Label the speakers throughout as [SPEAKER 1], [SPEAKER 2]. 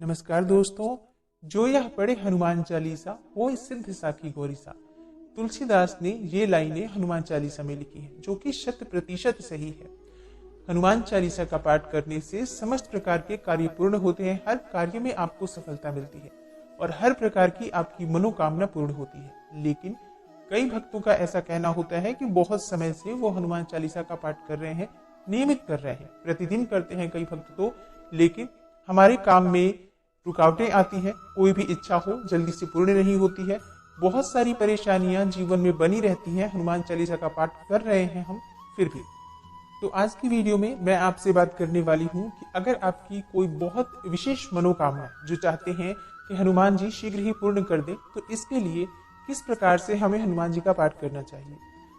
[SPEAKER 1] नमस्कार दोस्तों। जो यह पढ़े हनुमान चालीसा हो सिद्ध साखी गौरीसा। तुलसीदास ने ये लाइनें हनुमान चालीसा में लिखी हैं, जो कि 100% सही है। हनुमान चालीसा का पाठ करने से समस्त प्रकार के कार्य पूर्ण होते हैं। हर कार्य में आपको सफलता मिलती है और हर प्रकार की आपकी मनोकामना पूर्ण होती है। लेकिन कई भक्तों का ऐसा कहना होता है कि बहुत समय से वो हनुमान चालीसा का पाठ कर रहे हैं, नियमित कर रहे हैं, प्रतिदिन करते हैं कई भक्त तो, लेकिन हमारे काम में रुकावटें आती हैं। कोई भी इच्छा हो जल्दी से पूर्ण नहीं होती है। बहुत सारी परेशानियां जीवन में बनी रहती हैं। हनुमान चालीसा का पाठ कर रहे हैं हम फिर भी। तो आज की वीडियो में मैं आपसे बात करने वाली हूं कि अगर आपकी कोई बहुत विशेष मनोकामना जो चाहते हैं कि हनुमान जी शीघ्र ही पूर्ण कर दें, तो इसके लिए किस प्रकार से हमें हनुमान जी का पाठ करना चाहिए।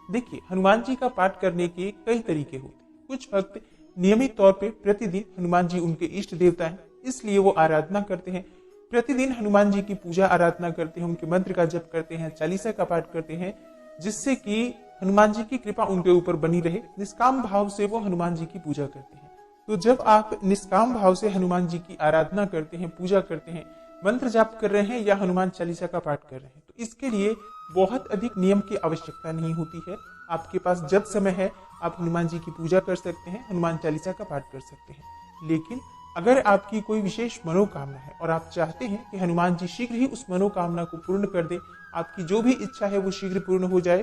[SPEAKER 1] देखिए, हनुमान जी का पाठ करने के कई तरीके होते हैं। कुछ भक्त नियमित तौर पे प्रतिदिन हनुमान जी उनके इष्ट देवता हैं, इसलिए वो आराधना करते हैं। प्रतिदिन हनुमान जी की पूजा आराधना करते हैं, उनके मंत्र का जप करते हैं, चालीसा का पाठ करते हैं, जिससे कि हनुमान जी की कृपा उनके ऊपर बनी रहे। निष्काम भाव से वो हनुमान जी की पूजा करते हैं। तो जब आप निष्काम भाव से हनुमान जी की आराधना करते हैं, पूजा करते हैं, मंत्र जाप कर रहे हैं या हनुमान चालीसा का पाठ कर रहे हैं, तो इसके लिए बहुत अधिक नियम की आवश्यकता नहीं होती है। आपके पास जब समय है आप हनुमान जी की पूजा कर सकते हैं, हनुमान चालीसा का पाठ कर सकते हैं। लेकिन अगर आपकी कोई विशेष मनोकामना है और आप चाहते हैं कि हनुमान जी शीघ्र ही उस मनोकामना को पूर्ण कर दे, आपकी जो भी इच्छा है वो शीघ्र पूर्ण हो जाए,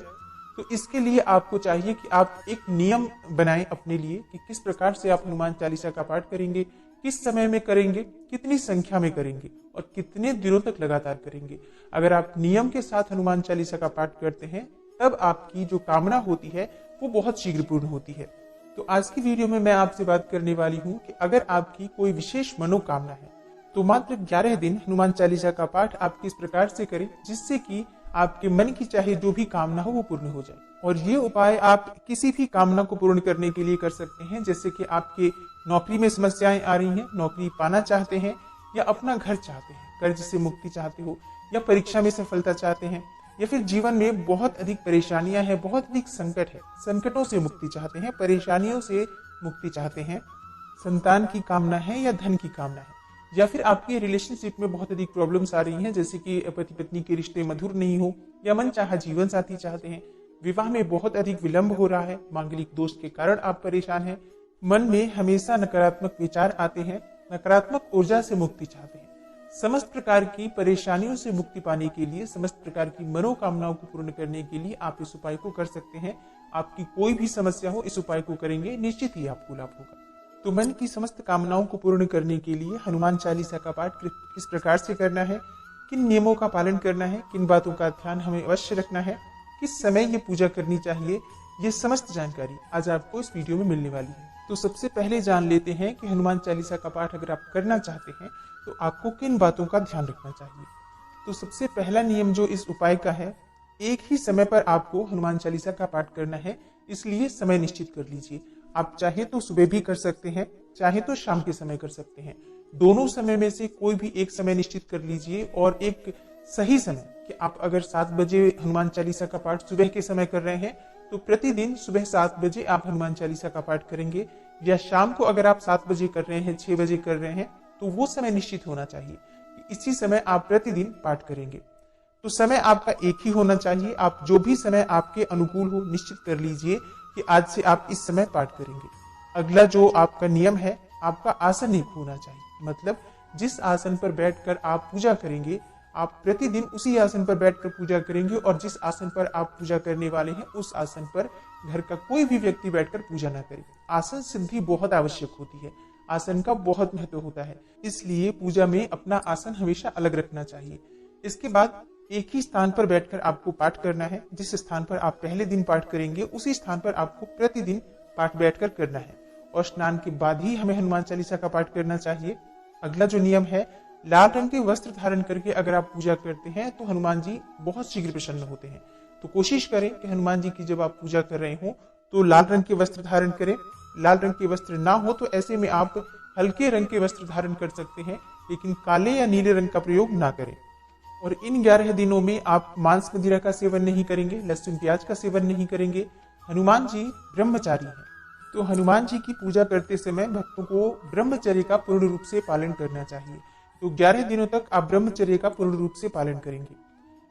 [SPEAKER 1] तो इसके लिए आपको चाहिए कि आप एक नियम बनाएं अपने लिए कि किस प्रकार से आप हनुमान चालीसा का पाठ करेंगे, किस समय में करेंगे, कितनी संख्या में करेंगे और कितने दिनों तक लगातार करेंगे। अगर आप नियम के साथ हनुमान चालीसा का पाठ करते हैं, तब आपकी जो कामना होती है वो बहुत शीघ्र पूर्ण होती है। तो आज की वीडियो में मैं आपसे बात करने वाली हूँ कि अगर आपकी कोई विशेष मनोकामना है तो मात्र 11 दिन हनुमान चालीसा का पाठ आप किस प्रकार से करें, जिससे कि आपके मन की चाहे जो भी कामना हो वो पूर्ण हो जाए। और ये उपाय आप किसी भी कामना को पूर्ण करने के लिए कर सकते हैं। जैसे कि आपके नौकरी में समस्याएं आ रही हैं, नौकरी पाना चाहते हैं, या अपना घर चाहते हैं, कर्ज से मुक्ति चाहते हो, या परीक्षा में सफलता चाहते हैं, या फिर जीवन में बहुत अधिक परेशानियां हैं, बहुत अधिक संकट है, संकटों से मुक्ति चाहते हैं, परेशानियों से मुक्ति चाहते हैं, संतान की कामना है या धन की कामना है, या फिर आपके रिलेशनशिप में बहुत अधिक प्रॉब्लम्स आ रही हैं, जैसे कि पति पत्नी के रिश्ते मधुर नहीं हो, या मनचाहा जीवन साथी चाहते हैं, विवाह में बहुत अधिक विलंब हो रहा है, मांगलिक दोष के कारण आप परेशान हैं, मन में हमेशा नकारात्मक विचार आते हैं, नकारात्मक ऊर्जा से मुक्ति चाहते हैं। समस्त प्रकार की परेशानियों से मुक्ति पाने के लिए, समस्त प्रकार की मनोकामनाओं को पूर्ण करने के लिए आप इस उपाय को कर सकते हैं। आपकी कोई भी समस्या हो, इस उपाय को करेंगे निश्चित ही आपको लाभ होगा। तो मन की समस्त कामनाओं को पूर्ण करने के लिए हनुमान चालीसा का पाठ किस प्रकार से करना है, किन नियमों का पालन करना है, किन बातों का ध्यान हमें अवश्य रखना है, किस समय ये पूजा करनी चाहिए, ये समस्त जानकारी आज आपको इस वीडियो में मिलने वाली है। तो सबसे पहले जान लेते हैं कि हनुमान चालीसा का पाठ अगर आप करना चाहते हैं तो आपको किन बातों का ध्यान रखना चाहिए। तो सबसे पहला नियम जो इस उपाय का है, एक ही समय पर आपको हनुमान चालीसा का पाठ करना है, इसलिए समय निश्चित कर लीजिए। आप चाहे तो सुबह भी कर सकते हैं, चाहे तो शाम के समय कर सकते हैं। दोनों समय में से कोई भी एक समय निश्चित कर लीजिए और एक सही समय कि आप अगर 7 बजे हनुमान चालीसा का पाठ सुबह के समय कर रहे हैं तो प्रतिदिन सुबह 7 बजे आप हनुमान चालीसा का पाठ करेंगे, या शाम को अगर आप 7 बजे कर रहे हैं, 6 बजे कर रहे हैं, तो वो समय निश्चित होना चाहिए कि इसी समय आप प्रतिदिन पाठ करेंगे। तो समय आपका एक ही होना चाहिए। आप जो भी समय आपके अनुकूल हो निश्चित कर लीजिए कि आज से आप इस समय पाठ करेंगे। अगला जो आपका नियम है, आपका आसन एक होना चाहिए। मतलब जिस आसन पर बैठकर आप पूजा करेंगे, आप प्रतिदिन उसी आसन पर बैठकर पूजा करेंगे, और जिस आसन पर आप पूजा करने वाले हैं उस आसन पर घर का कोई भी व्यक्ति बैठकर पूजा ना करे। आसन सिद्धि बहुत आवश्यक होती है, आसन का बहुत महत्व होता है, इसलिए पूजा में अपना आसन हमेशा अलग रखना चाहिए। इसके बाद एक ही स्थान पर बैठकर आपको पाठ करना है। जिस स्थान पर आप पहले दिन पाठ करेंगे उसी स्थान पर आपको प्रतिदिन पाठ बैठकर करना है, और स्नान के बाद ही हमें हनुमान चालीसा का पाठ करना चाहिए। अगला जो नियम है, लाल रंग के वस्त्र धारण करके अगर आप पूजा करते हैं तो हनुमान जी बहुत शीघ्र प्रसन्न होते हैं। तो कोशिश करें कि हनुमान जी की जब आप पूजा कर रहे हो तो लाल रंग के वस्त्र धारण करें। लाल रंग के वस्त्र ना हो तो ऐसे में आप हल्के रंग के वस्त्र धारण कर सकते हैं, लेकिन काले या नीले रंग का प्रयोग ना करें। और इन 11 दिनों में आप मांस मदिरा का सेवन नहीं करेंगे, लहसुन प्याज का सेवन नहीं करेंगे। हनुमान जी ब्रह्मचारी हैं, तो हनुमान जी की पूजा करते समय भक्तों को ब्रह्मचर्य का पूर्ण रूप से पालन करना चाहिए। तो 11 दिनों तक आप ब्रह्मचर्य का पूर्ण रूप से पालन करेंगे।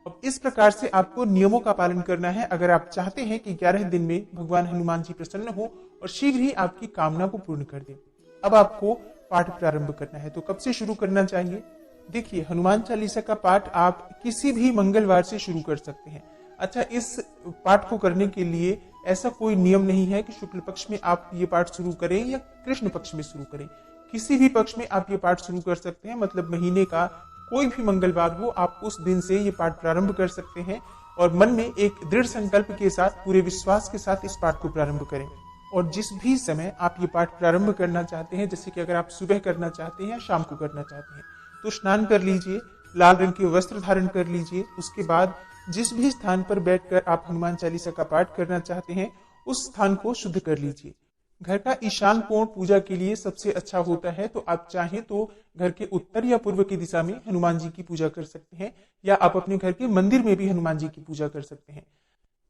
[SPEAKER 1] अब इस प्रकार से आपको नियमों का पालन करना है अगर आप चाहते हैं कि 11 दिन में भगवान हनुमान जी प्रसन्न हो और शीघ्र ही आपकी कामना को पूर्ण कर दें। अब आपको पाठ प्रारंभ करना है, तो कब से शुरू करना चाहिए? देखिए, हनुमान चालीसा का पाठ आप किसी भी मंगलवार से शुरू कर सकते हैं। अच्छा, इस पाठ को करने के लिए ऐसा कोई नियम नहीं है कि शुक्ल पक्ष में आप ये पाठ शुरू करें या कृष्ण पक्ष में शुरू करें। किसी भी पक्ष में आप ये पाठ शुरू कर सकते हैं, मतलब महीने का कोई भी मंगलवार हो, आप उस दिन से ये पाठ प्रारंभ कर सकते हैं और मन में एक दृढ़ संकल्प के साथ, पूरे विश्वास के साथ इस पाठ को प्रारंभ करें। और जिस भी समय आप ये पाठ प्रारंभ करना चाहते हैं, जैसे कि अगर आप सुबह करना चाहते हैं या शाम को करना चाहते हैं, तो स्नान कर लीजिए, लाल रंग के वस्त्र धारण कर लीजिए। उसके बाद जिस भी स्थान पर बैठकर आप हनुमान चालीसा का पाठ करना चाहते हैं, उस स्थान को शुद्ध कर लीजिए। घर का ईशान कोण पूजा के लिए सबसे अच्छा होता है, तो आप चाहें तो घर के उत्तर या पूर्व की दिशा में हनुमान जी की पूजा कर सकते हैं, या आप अपने घर के मंदिर में भी हनुमान जी की पूजा कर सकते हैं।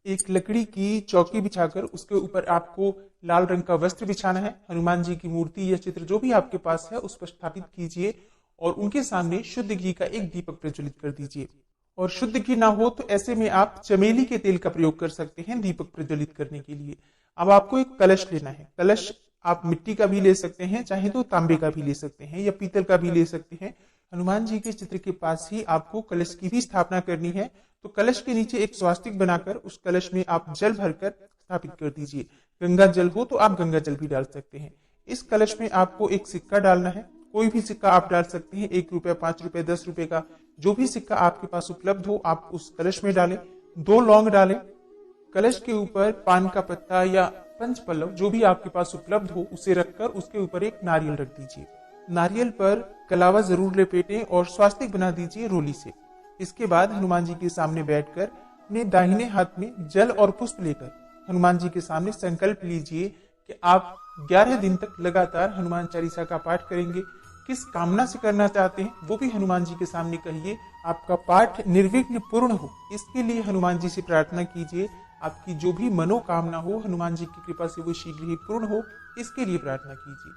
[SPEAKER 1] एक लकड़ी की चौकी बिछाकर उसके ऊपर आपको लाल रंग का वस्त्र बिछाना है। हनुमान जी की मूर्ति या चित्र जो भी आपके पास है उस पर स्थापित कीजिए और उनके सामने शुद्ध घी का एक दीपक प्रज्वलित कर दीजिए। और शुद्ध घी ना हो तो ऐसे में आप चमेली के तेल का प्रयोग कर सकते हैं दीपक प्रज्वलित करने के लिए। अब आपको एक कलश लेना है। कलश आप मिट्टी का भी ले सकते हैं, चाहे तो तांबे का भी ले सकते हैं या पीतल का भी ले सकते हैं। हनुमान जी के चित्र के पास ही आपको कलश की भी स्थापना करनी है, तो कलश के नीचे एक स्वास्तिक बनाकर उस कलश में आप जल भरकर स्थापित कर दीजिए। गंगा जल हो तो आप गंगा जल भी डाल सकते हैं। इस कलश में आपको एक सिक्का डालना है, कोई भी सिक्का आप डाल सकते हैं, 1 रुपया, 5 रुपए, 10 रुपए का जो भी सिक्का आपके पास उपलब्ध हो आप उस कलश में डालें। 2 लौंग डालें। कलश के ऊपर पान का पत्ता या पंचपल्लव जो भी आपके पास उपलब्ध हो उसे रखकर उसके ऊपर एक नारियल रख दीजिए। नारियल पर कलावा जरूर लपेटें और स्वास्तिक बना दीजिए रोली से। इसके बाद हनुमान जी के सामने बैठकर अपने दाहिने हाथ में जल और पुष्प लेकर हनुमान जी के सामने संकल्प लीजिए कि आप 11 दिन तक लगातार हनुमान चालीसा का पाठ करेंगे। किस कामना से करना चाहते हैं वो भी हनुमान जी के सामने कहिए। आपका पाठ निर्विघ्न पूर्ण हो, इसके लिए हनुमान जी से प्रार्थना कीजिए। आपकी जो भी मनोकामना हो हनुमान जी की कृपा से वो शीघ्र ही पूर्ण हो, इसके लिए प्रार्थना कीजिए।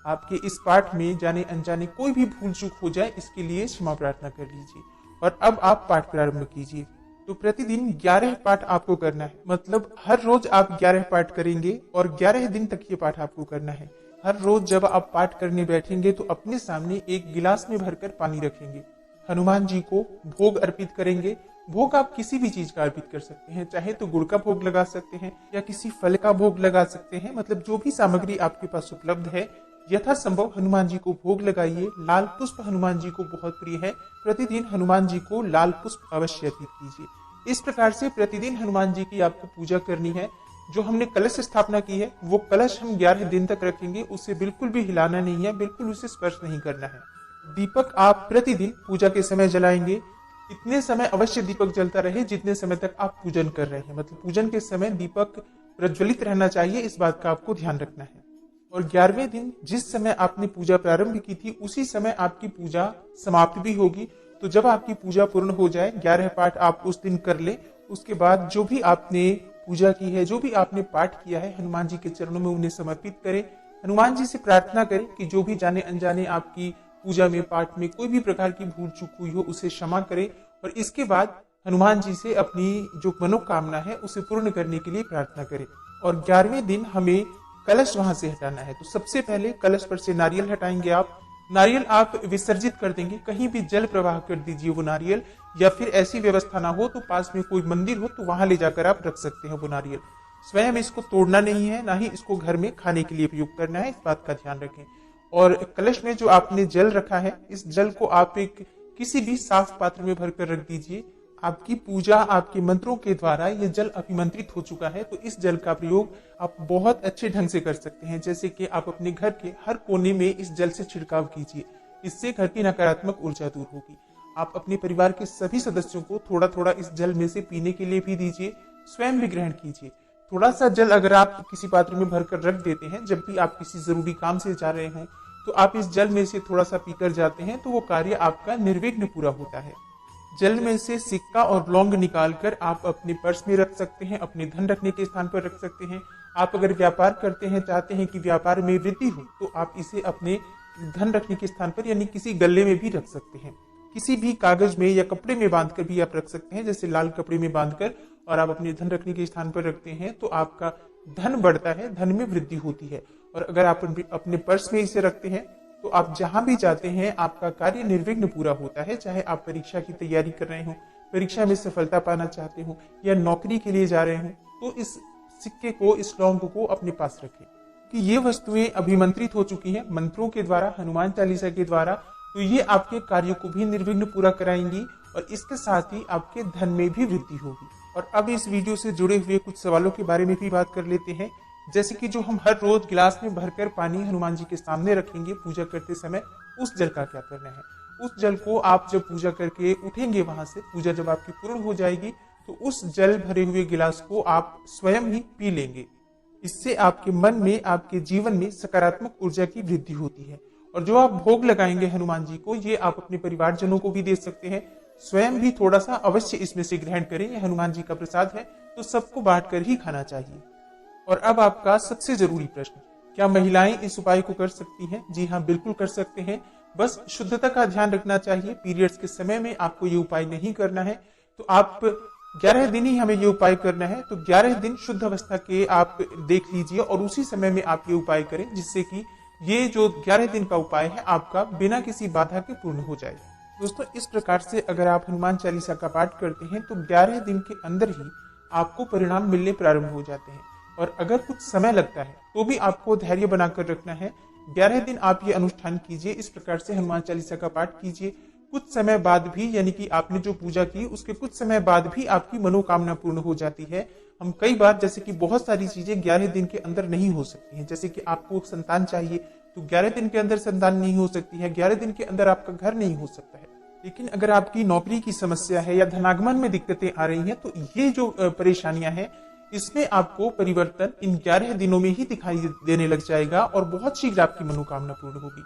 [SPEAKER 1] आपके इस पाठ में जाने अनजाने कोई भी भूल चूक हो जाए, इसके लिए क्षमा प्रार्थना कर लीजिए। और अब आप पाठ प्रारंभ कीजिए। तो प्रतिदिन 11 पाठ आपको करना है, मतलब हर रोज आप 11 पाठ करेंगे और 11 दिन तक ये पाठ आपको करना है। हर रोज जब आप पाठ करने बैठेंगे तो अपने सामने एक गिलास में भरकर पानी रखेंगे। हनुमान जी को भोग अर्पित करेंगे। भोग आप किसी भी चीज का अर्पित कर सकते हैं, चाहे तो गुड़ का भोग लगा सकते हैं या किसी फल का भोग लगा सकते हैं, मतलब जो भी सामग्री आपके पास उपलब्ध है यथासंभव हनुमान जी को भोग लगाइए। लाल पुष्प हनुमान जी को बहुत प्रिय है, प्रतिदिन हनुमान जी को लाल पुष्प अवश्य अर्पित कीजिए। इस प्रकार से प्रतिदिन हनुमान जी की आपको पूजा करनी है। जो हमने कलश स्थापना की है वो कलश हम 11 दिन तक रखेंगे, उसे बिल्कुल भी हिलाना नहीं है, बिल्कुल उसे स्पर्श नहीं करना है। दीपक आप प्रतिदिन पूजा के समय जलाएंगे। इतने समय अवश्य दीपक जलता रहे जितने समय तक आप पूजन कर रहे हैं, मतलब पूजन के समय दीपक प्रज्वलित रहना चाहिए, इस बात का आपको ध्यान रखना है। और 11वें दिन जिस समय आपने पूजा प्रारंभ की थी उसी समय आपकी पूजा समाप्त भी होगी। तो जब आपकी पूजा पूर्ण हो जाए, 11 पाठ आप उस दिन कर ले, उसके बाद जो भी आपने पूजा की है, जो भी आपने पाठ किया है, हनुमान जी के चरणों में उन्हें समर्पित करें। हनुमान जी से प्रार्थना करें कि जो भी जाने अनजाने आपकी पूजा में, पाठ में कोई भी प्रकार की भूल चूक हुई हो उसे क्षमा करें। और इसके बाद हनुमान जी से अपनी जो मनोकामना है उसे पूर्ण करने के लिए प्रार्थना करें। और 11वें दिन हमें कलश वहां से हटाना है। तो सबसे पहले कलश पर से नारियल हटाएंगे आप। नारियल आप विसर्जित कर देंगे, कहीं भी जल प्रवाह कर दीजिए वो नारियल, या फिर ऐसी व्यवस्था ना हो तो पास में कोई मंदिर हो तो वहां ले जाकर आप रख सकते हैं वो नारियल। स्वयं इसको तोड़ना नहीं है, ना ही इसको घर में खाने के लिए प्रयोग करना है, इस बात का ध्यान रखें। और कलश में जो आपने जल रखा है, इस जल को आप एक किसी भी साफ पात्र में भरकर रख दीजिए। आपकी पूजा, आपके मंत्रों के द्वारा ये जल अभिमंत्रित हो चुका है, तो इस जल का प्रयोग आप बहुत अच्छे ढंग से कर सकते हैं। जैसे कि आप अपने घर के हर कोने में इस जल से छिड़काव कीजिए, इससे घर की नकारात्मक ऊर्जा दूर होगी। आप अपने परिवार के सभी सदस्यों को थोड़ा थोड़ा इस जल में से पीने के लिए भी दीजिए, स्वयं भी ग्रहण कीजिए। थोड़ा सा जल अगर आप किसी पात्र में भरकर रख देते हैं, जब भी आप किसी जरूरी काम से जा रहे हैं तो आप इस जल में से थोड़ा सा पीकर जाते हैं, तो वो कार्य आपका निर्विघ्न पूरा होता है। जल में से सिक्का और लौंग निकालकर आप अपने पर्स में रख सकते हैं, अपने धन रखने के स्थान पर रख सकते हैं। आप अगर व्यापार करते हैं, चाहते हैं कि व्यापार में वृद्धि हो, तो आप इसे अपने धन रखने के स्थान पर यानी किसी गल्ले में भी रख सकते हैं। किसी भी कागज में या कपड़े में बांधकर भी आप रख सकते हैं, जैसे लाल कपड़े में बांधकर, और आप अपने धन रखने के स्थान पर रखते हैं तो आपका धन बढ़ता है, धन में वृद्धि होती है। और अगर आप अपने पर्स में इसे रखते हैं तो आप जहां भी जाते हैं आपका कार्य निर्विघ्न पूरा होता है। चाहे आप परीक्षा की तैयारी कर रहे हो, परीक्षा में सफलता पाना चाहते हो, या नौकरी के लिए जा रहे हो, तो इस सिक्के को, इस लौंग को अपने पास रखें कि ये वस्तुएं अभिमंत्रित हो चुकी हैं मंत्रों के द्वारा, हनुमान चालीसा के द्वारा, तो ये आपके कार्यों को भी निर्विघ्न पूरा कराएंगी और इसके साथ ही आपके धन में भी वृद्धि होगी। और अब इस वीडियो से जुड़े हुए कुछ सवालों के बारे में भी बात कर लेते हैं, जैसे कि जो हम हर रोज गिलास में भरकर पानी हनुमान जी के सामने रखेंगे पूजा करते समय, उस जल का क्या करना है। उस जल को आप जब पूजा करके उठेंगे वहां से, पूजा जब आपकी पूर्ण हो जाएगी, तो उस जल भरे हुए गिलास को आप स्वयं ही पी लेंगे। इससे आपके मन में, आपके जीवन में सकारात्मक ऊर्जा की वृद्धि होती है। और जो आप भोग लगाएंगे हनुमान जी को, ये आप अपने परिवारजनों को भी दे सकते हैं, स्वयं भी थोड़ा सा अवश्य इसमें से ग्रहण करें। यह हनुमान जी का प्रसाद है तो सबको बांटकर ही खाना चाहिए। और अब आपका सबसे जरूरी प्रश्न, क्या महिलाएं इस उपाय को कर सकती हैं? जी हाँ, बिल्कुल कर सकते हैं। बस शुद्धता का ध्यान रखना चाहिए। पीरियड्स के समय में आपको ये उपाय नहीं करना है। तो आप 11 दिन ही हमें ये उपाय करना है, तो 11 दिन शुद्ध अवस्था के आप देख लीजिए और उसी समय में आप ये उपाय करें, जिससे कि ये जो 11 दिन का उपाय है आपका बिना किसी बाधा के पूर्ण हो जाए। दोस्तों, इस प्रकार से अगर आप हनुमान चालीसा का पाठ करते हैं तो 11 दिन के अंदर ही आपको परिणाम मिलने प्रारंभ हो जाते हैं। और अगर कुछ समय लगता है तो भी आपको धैर्य बनाकर रखना है। 11 दिन आप ये अनुष्ठान कीजिए, इस प्रकार से हनुमान चालीसा का पाठ कीजिए। कुछ समय बाद भी, यानी कि आपने जो पूजा की उसके कुछ समय बाद भी आपकी मनोकामना पूर्ण हो जाती है। हम कई बार, जैसे कि बहुत सारी चीजें 11 दिन के अंदर नहीं हो सकती हैं, जैसे कि आपको संतान चाहिए तो 11 दिन के अंदर संतान नहीं हो सकती है, 11 दिन के अंदर आपका घर नहीं हो सकता है। लेकिन अगर आपकी नौकरी की समस्या है या धनागमन में दिक्कतें आ रही हैं, तो ये जो परेशानियां हैं, इसमें आपको परिवर्तन इन 11 दिनों में ही दिखाई देने लग जाएगा और बहुत शीघ्र आपकी मनोकामना पूर्ण होगी।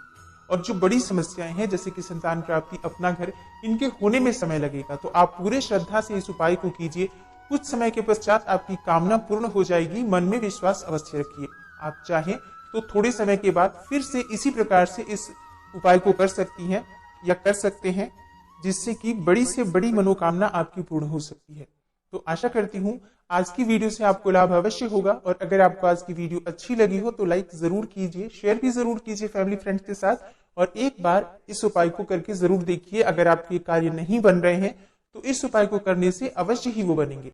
[SPEAKER 1] और जो बड़ी समस्याएं हैं, जैसे कि संतान प्राप्ति, अपना घर, इनके होने में समय लगेगा, तो आप पूरे श्रद्धा से इस उपाय को कीजिए। कुछ समय के पश्चात आपकी कामना पूर्ण हो जाएगी। मन में विश्वास अवश्य रखिए। आप चाहें तो थोड़े समय के बाद फिर से इसी प्रकार से इस उपाय को कर सकती हैं या कर सकते हैं, जिससे कि बड़ी से बड़ी मनोकामना आपकी पूर्ण हो सकती है। तो आशा करती हूँ आज की वीडियो से आपको लाभ अवश्य होगा। और अगर आपको आज की वीडियो अच्छी लगी हो तो लाइक जरूर कीजिए, शेयर भी जरूर कीजिए फैमिली फ्रेंड्स के साथ, और एक बार इस उपाय को करके जरूर देखिए। अगर आपके कार्य नहीं बन रहे हैं तो इस उपाय को करने से अवश्य ही वो बनेंगे।